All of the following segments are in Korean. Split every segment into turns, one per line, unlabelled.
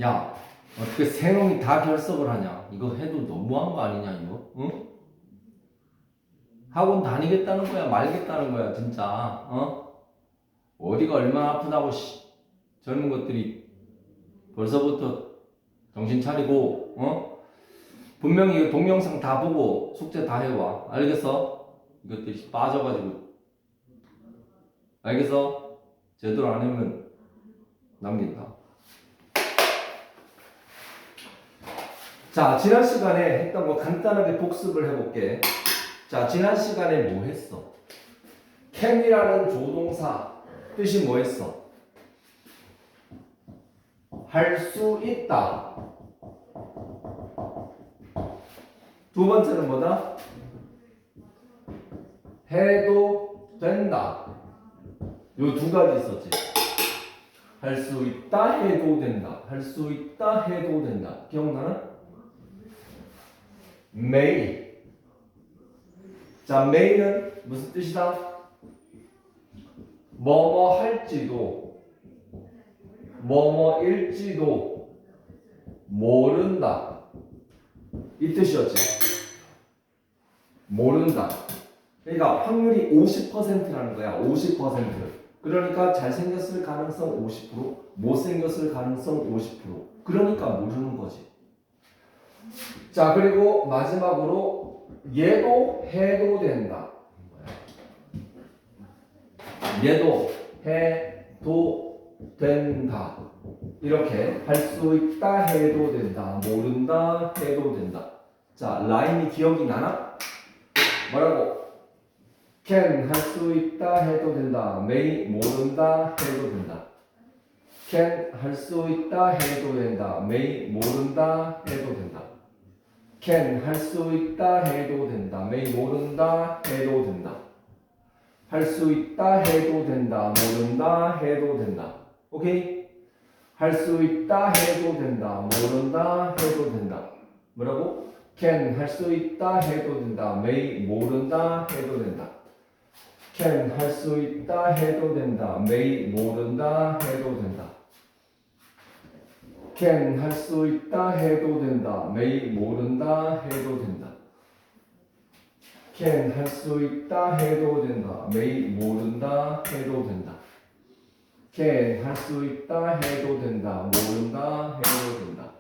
야, 어떻게 세 놈이 다 결석을 하냐? 이거 해도 너무한 거 아니냐, 이거? 응? 학원 다니겠다는 거야, 말겠다는 거야, 진짜. 어디가 얼마나 아프다고, 젊은 것들이 벌써부터 정신 차리고, 분명히 이거 동영상 다 보고 숙제 다 해와. 알겠어? 이것들이 빠져가지고. 알겠어? 제대로 안 하면 남긴다. 자, 지난 시간에 했던 거 간단하게 복습을 해볼게. 자, 지난 시간에 뭐 했어? can이라는 조동사 뜻이 뭐 했어? 할 수 있다. 두 번째는 뭐다? 해도 된다. 요 두 가지 있었지. 할 수 있다, 해도 된다. 할 수 있다, 해도 된다. 기억나나? may. 자, may는 무슨 뜻이다? 뭐뭐 할지도, 뭐뭐일지도 모른다. 이 뜻이었지. 모른다. 그러니까 확률이 50%라는 거야. 50%. 그러니까 잘생겼을 가능성 50%, 못생겼을 가능성 50%. 그러니까 모르는 거지. 자, 그리고 마지막으로 얘도 해도 된다. 얘도 해도 된다. 이렇게 할 수 있다, 해도 된다. 모른다, 해도 된다. 자, 라인이 기억이 나나? 뭐라고? can 할 수 있다, 해도 된다. may 모른다, 해도 된다. can 할 수 있다, 해도 된다. may 모른다, 해도 된다. can 할 수 있다, 해도 된다. may 모른다, 해도 된다. 할 수 있다, 해도 된다. 모른다, 해도 된다. 오케이? 할 수 있다, 해도 된다. 모른다, 해도 된다. 뭐라고? can 할 수 있다, 해도 된다. may 모른다, 해도 된다. can 할 수 있다, 해도 된다. may 모른다, 해도 된다. can 할 수 있다, 해도 된다. may 모른다, 해도 된다. can 할 수 있다, 해도 된다. may 모른다, 해도 된다. can 할 수 있다, 해도 된다. 모른다, 해도 된다.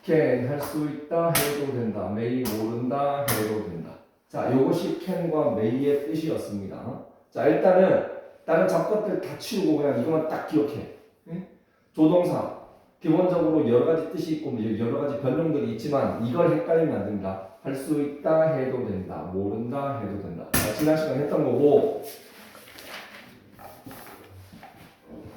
can 할 수 있다, 해도 된다. may 모른다, 해도 된다. 자, 이것이 can과 may의 뜻이었습니다. 자, 일단은 다른 잡것들 다 치우고 그냥 이것만 딱 기억해. 응? 조동사 기본적으로 여러 가지 뜻이 있고 여러 가지 변형들이 있지만 이걸 헷갈리면 안 됩니다. 할 수 있다, 해도 된다. 모른다, 해도 된다. 자, 지난 시간 했던 거고.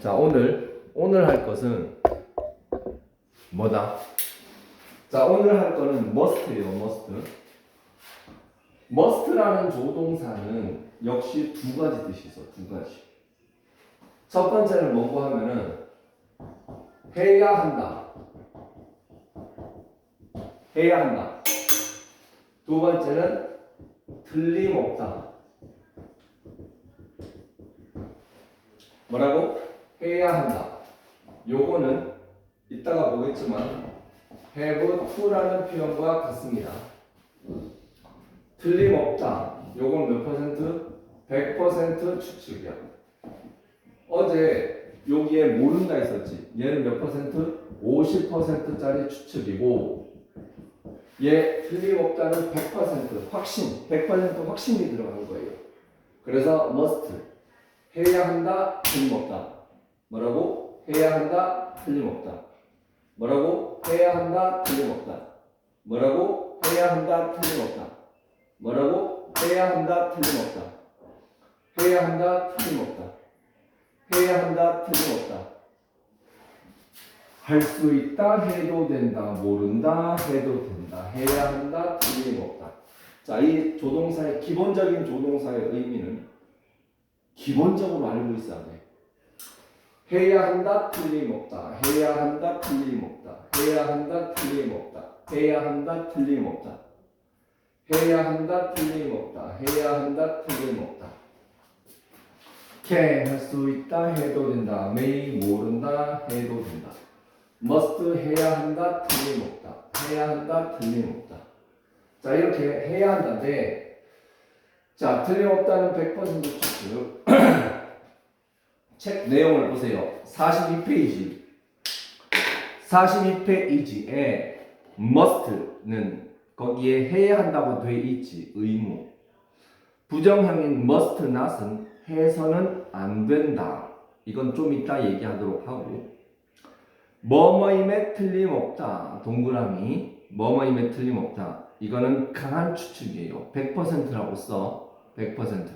자, 오늘 할 것은 뭐다? 자, 오늘 할 거는 must예요. must라는 조동사는 역시 두 가지 뜻이 있어. 두 가지. 첫 번째는 뭐고 하면은 해야 한다. 해야 한다. 두 번째는 틀림없다. 뭐라고? 해야 한다. 요거는 이따가 보겠지만 have to라는 표현과 같습니다. 틀림없다. 요건 몇 퍼센트? 100% 추측이야. 어제 여기에 모른다 있었지. 얘는 몇 퍼센트? 50%짜리 추측이고 얘 틀림없다는 100% 확신, 100% 확신이 들어가는 거예요. 그래서 must 해야 한다, 틀림없다. 뭐라고? 해야 한다, 틀림없다. 뭐라고? 해야 한다, 틀림없다. 뭐라고? 해야 한다, 틀림없다. 뭐라고? 해야 한다, 틀림없다. 해야 한다, 틀림없다. 해야 한다, 틀림없다. 할 수 있다, 해도 된다. 모른다, 해도 된다. 해야 한다, 틀림없다. 자, 이 조동사의 기본적인 조동사의 의미는 기본적으로 알고 있어야 돼. 해야 한다, 틀림없다. 해야 한다, 틀림없다. 해야 한다, 틀림없다. 해야 한다, 틀림없다. 해야 한다, 틀림없다. 해야 한다, 틀림없다. can 할 수 있다, 해도 된다. may 모른다, 해도 된다. must 해야 한다, 틀림없다. 해야 한다, 틀림없다. 자, 이렇게 해야 한다인데, 자, 틀림없다는 100% 추측. 책 내용을 보세요. 42페이지. 42페이지에 must는 거기에 해야 한다고 돼 있지, 의무. 부정형인 must not은 해서는 안 된다. 이건 좀 이따 얘기하도록 하고, 뭐뭐임에 틀림없다. 동그라미. 뭐뭐임에 틀림없다. 이거는 강한 추측이에요. 100%라고 써. 100%.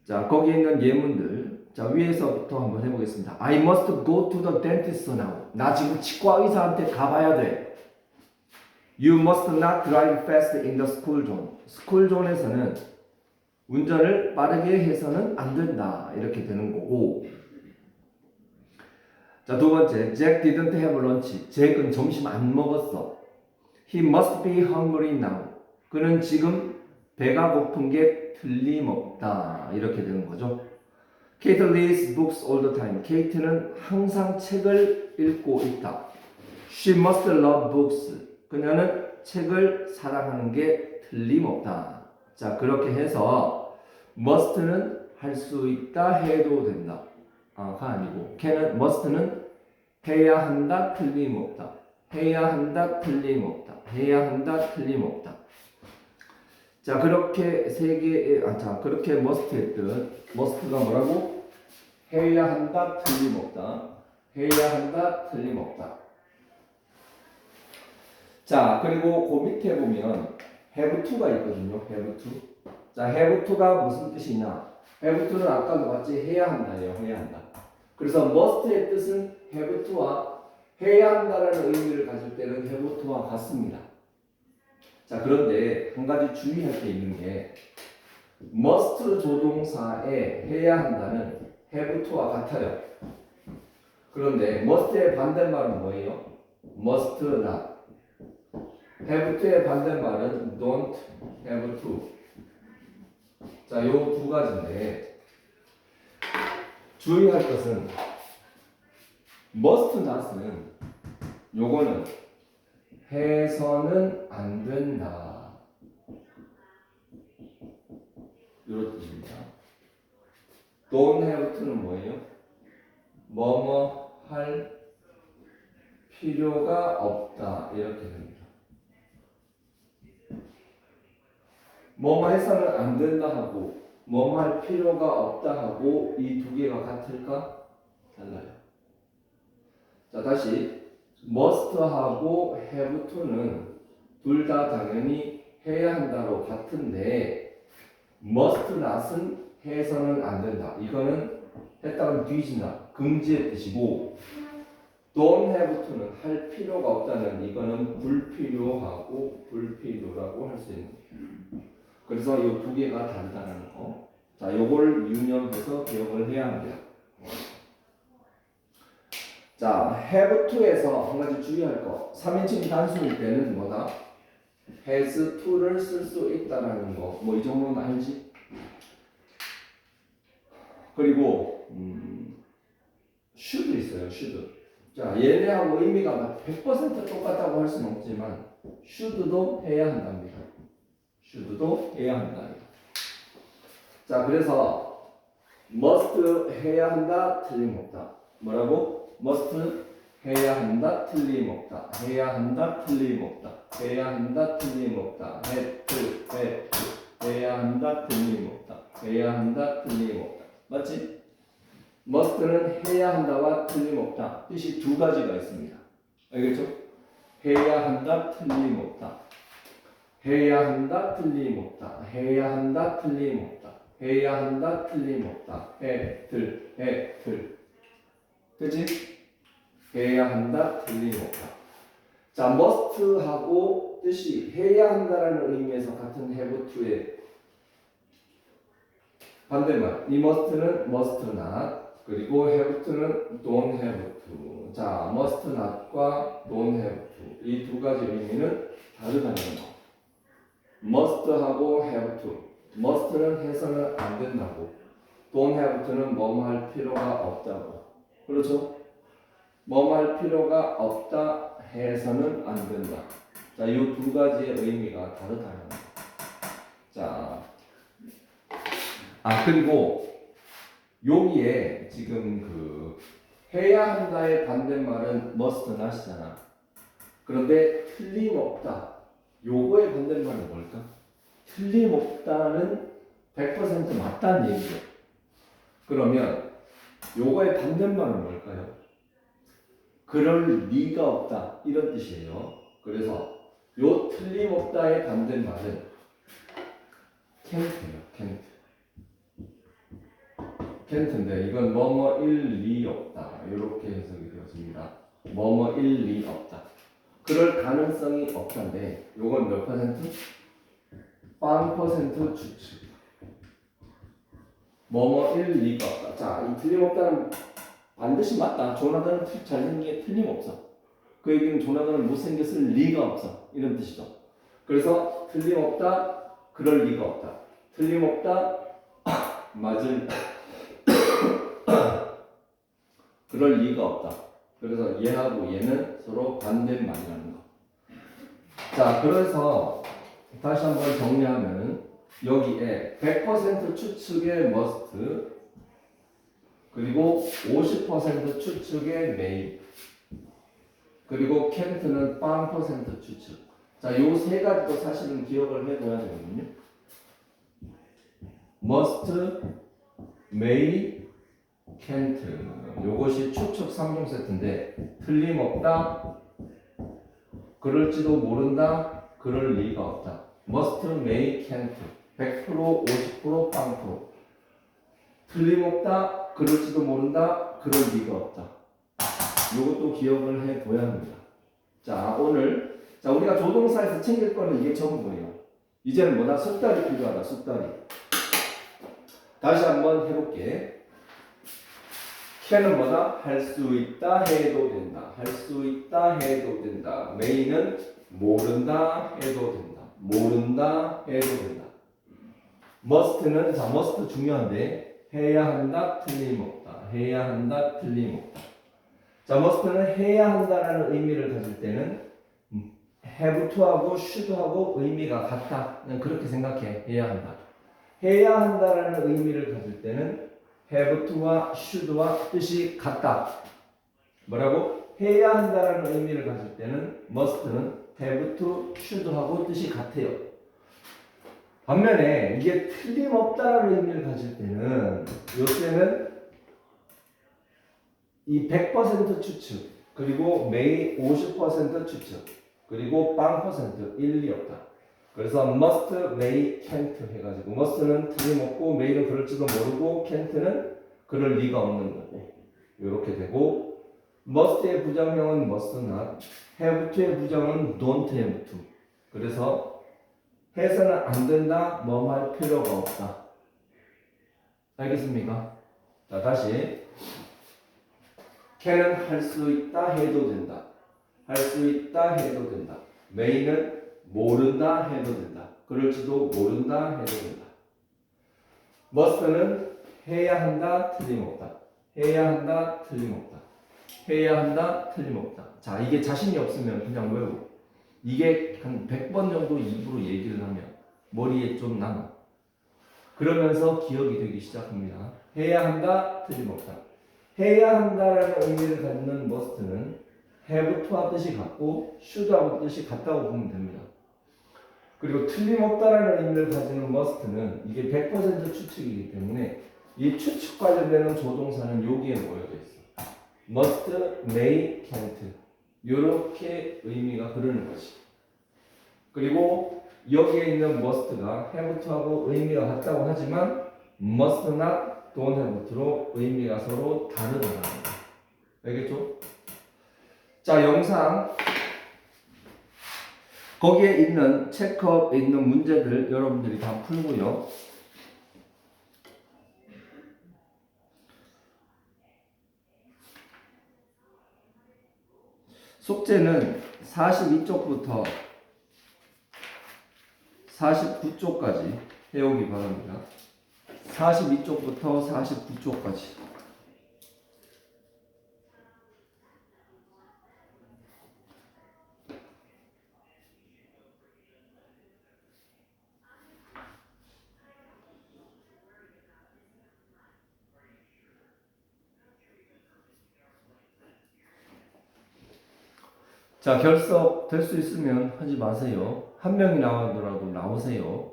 자, 거기에 있는 예문들. 자, 위에서부터 한번 해보겠습니다. I must go to the dentist now. 나 지금 치과 의사한테 가봐야 돼. You must not drive fast in the school zone. 스쿨 존에서는 운전을 빠르게 해서는 안 된다. 이렇게 되는 거고. 자, 두 번째. Jack didn't have lunch. 잭은 점심 안 먹었어. He must be hungry now. 그는 지금 배가 고픈 게 틀림없다. 이렇게 되는 거죠. Kate reads books all the time. 케이트는 항상 책을 읽고 있다. She must love books. 그녀는 책을 사랑하는 게 틀림없다. 자, 그렇게 해서 must는 할 수 있다 해도 된다. 가 아니고 can은 must는 해야 한다 틀림없다. 해야 한다 틀림없다. 해야 한다 틀림없다. 자, 그렇게 세 개, 자, 그렇게 must 했듯 must가 뭐라고? 해야 한다 틀림없다. 해야 한다 틀림없다. 자, 그리고 그 밑에 보면 have to가 있거든요. have to. 자, have to가 무슨 뜻이냐? have to는 아까도 봤지? 해야 한다예요. 해야 한다. 그래서 must의 뜻은 have to와 해야 한다라는 의미를 가질 때는 have to와 같습니다. 자, 그런데 한 가지 주의할 게 있는 게 must 조동사에 해야 한다는 have to와 같아요. 그런데 must의 반대말은 뭐예요? must not. have to의 반대말은 don't have to. 자, 요 두 가지인데 주의할 것은 must not은 요거는 해서는 안 된다. 이런 뜻입니다. don't have to는 뭐예요? 뭐뭐 할 필요가 없다. 이렇게 됩니다. 뭐뭐 해서는 안 된다 하고 뭐뭐 할 필요가 없다 하고 이 두 개가 같을까? 달라요. 자, 다시 must 하고 have to는 둘 다 당연히 해야 한다로 같은데 must not은 해서는 안 된다. 이거는 했다가 뒤진다. 금지의 뜻이고 don't have to는 할 필요가 없다는 이거는 불필요하고 불필요라고 할 수 있는 거예요. 그래서 이 두 개가 다르다는 거. 자, 요걸 유념해서 기억을 해야 합니다. 자, have to에서 한 가지 주의할 거. 3인칭 단수일 때는 뭐다? has to를 쓸 수 있다라는 거. 뭐 이 정도는 알지? 그리고 should 있어요. should. 자, 얘네하고 의미가 100% 똑같다고 할 수는 없지만 should도 해야 한답니다. should도 해야 한다. 자, 그래서 must 해야 한다 틀림없다. 뭐라고? must 해야 한다 틀림없다. 해야 한다 틀림없다. 해야 한다 틀림없다. 해야 한다 틀림없다. 해야 한다 틀림없다. 맞지? must는 해야 한다와 틀림없다. 뜻이 두 가지가 있습니다. 알겠죠? 해야 한다 틀림없다. 해야 한다 틀림없다. 해야 한다 틀림없다. 해야 한다 틀림없다. 그치? 해야 한다 틀림없다. 자, must하고 뜻이 해야 한다라는 의미에서 같은 have to의 반대말. 이 must는 must not, 그리고 have to는 don't have to. 자, must not과 don't have to 이 두 가지 의미는 다르다는 거. must하고 have to. must는 해서는 안 된다고. don't have to는 뭐뭐 할 필요가 없다고. 그렇죠? 뭐 할 필요가 없다 해서는 안 된다. 자, 이 두 가지의 의미가 다르다는 거. 자, 그리고 여기에 지금 그 해야 한다의 반대말은 must not이잖아. 그런데 틀림없다. 요거의 반대말은 뭘까? 틀림없다는 100% 맞다는 얘기죠. 그러면 요거의 반대말은 뭘까요? 그럴 리가 없다. 이런 뜻이에요. 그래서 요 틀림없다의 반대말은 can't예요. can't. can't인데 이건 뭐뭐일 리 없다. 이렇게 해석이 되어집니다. 뭐뭐일 리 없다. 그럴 가능성이 없다인데 요건 몇 퍼센트? 0% 추측. 뭐뭐일 리가 없다. 자, 이 틀림없다는 반드시 맞다. 조나단은 잘생긴 게 틀림없어. 그 얘기는 조나단은 못생겼을 리가 없어. 이런 뜻이죠. 그래서 틀림없다. 그럴 리가 없다. 틀림없다. 맞을 그럴 리가 없다. 그래서 얘하고 얘는 서로 반대말이라는 거. 자, 그래서 다시 한번 정리하면 여기에 100% 추측의 must 그리고 50% 추측의 may 그리고 can't는 0% 추측. 자, 요 세 가지도 사실은 기억을 해둬야 되거든요. must, may, can't. 요것이 추측 3종 세트인데 틀림없다, 그럴지도 모른다, 그럴 리가 없다. must, may, can't. 100%, 50%, 0%. 틀림없다, 그럴지도 모른다, 그럴 리가 없다. 요것도 기억을 해둬야 합니다. 자, 오늘 우리가 조동사에서 챙길 거는 이게 전부예요. 이제는 뭐다? 숙달이 필요하다. 숙달이. 다시 한번 해볼게. can은 뭐다? 할 수 있다 해도 된다. 할 수 있다 해도 된다. may는 모른다 해도 된다. 모른다 해도 된다. must는 자, must 중요한데 해야 한다 틀림없다. 해야 한다 틀림없다. 자, must는 해야 한다라는 의미를 가질 때는 have to하고 should하고 의미가 같다. 그렇게 생각해. 해야 한다. 해야 한다라는 의미를 가질 때는 have to와 should와 뜻이 같다. 뭐라고? 해야 한다라는 의미를 가질 때는 must는 have to, should하고 뜻이 같아요. 반면에 이게 틀림없다라는 의미를 가질 때는 요때는 이 100% 추측 그리고 may 50% 추측 그리고 0% 일리 없다. 그래서 must, may, can't 해가지고 must는 틀림없고 may는 그럴지도 모르고 can't는 그럴 리가 없는 거고 이렇게 되고 must의 부정형은 must not, have to의 부정은 don't have to. 그래서 해서는 안 된다, 뭐 할 필요가 없다. 알겠습니까? 자, 다시 can은 할 수 있다 해도 된다. 할 수 있다 해도 된다. may는 모른다 해도 된다. 그럴지도 모른다 해도 된다. must는 해야 한다 틀림없다. 해야 한다 틀림없다. 해야 한다 틀림없다. 자, 이게 자신이 없으면 그냥 외우고 이게 한 100번 정도 입으로 얘기를 하면 머리에 좀 남아. 그러면서 기억이 되기 시작합니다. 해야 한다 틀림없다. 해야 한다라는 의미를 갖는 must는 have to와 뜻이 같고 should하고 뜻이 같다고 보면 됩니다. 그리고 틀림없다라는 의미를 가지는 must는 이게 100% 추측이기 때문에 이 추측 관련되는 조동사는 여기에 모여져 있어. must, may, can't. 이렇게 의미가 흐르는 것이. 그리고 여기에 있는 must가 have to하고 의미가 같다고 하지만 must not, don't have to로 의미가 서로 다르다는 거예요. 알겠죠? 자, 영상 거기에 있는 체크업에 있는 문제들 여러분들이 다 풀고요. 숙제는 42쪽부터 49쪽까지 해오기 바랍니다. 42쪽부터 49쪽까지. 자, 결석 될 수 있으면 하지 마세요. 한 명이 나오더라도 나오세요.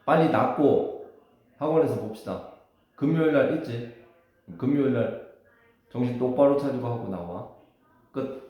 빨리 낫고 학원에서 봅시다. 금요일 날 있지? 금요일 날 정신 똑바로 차리고 하고 나와. 끝.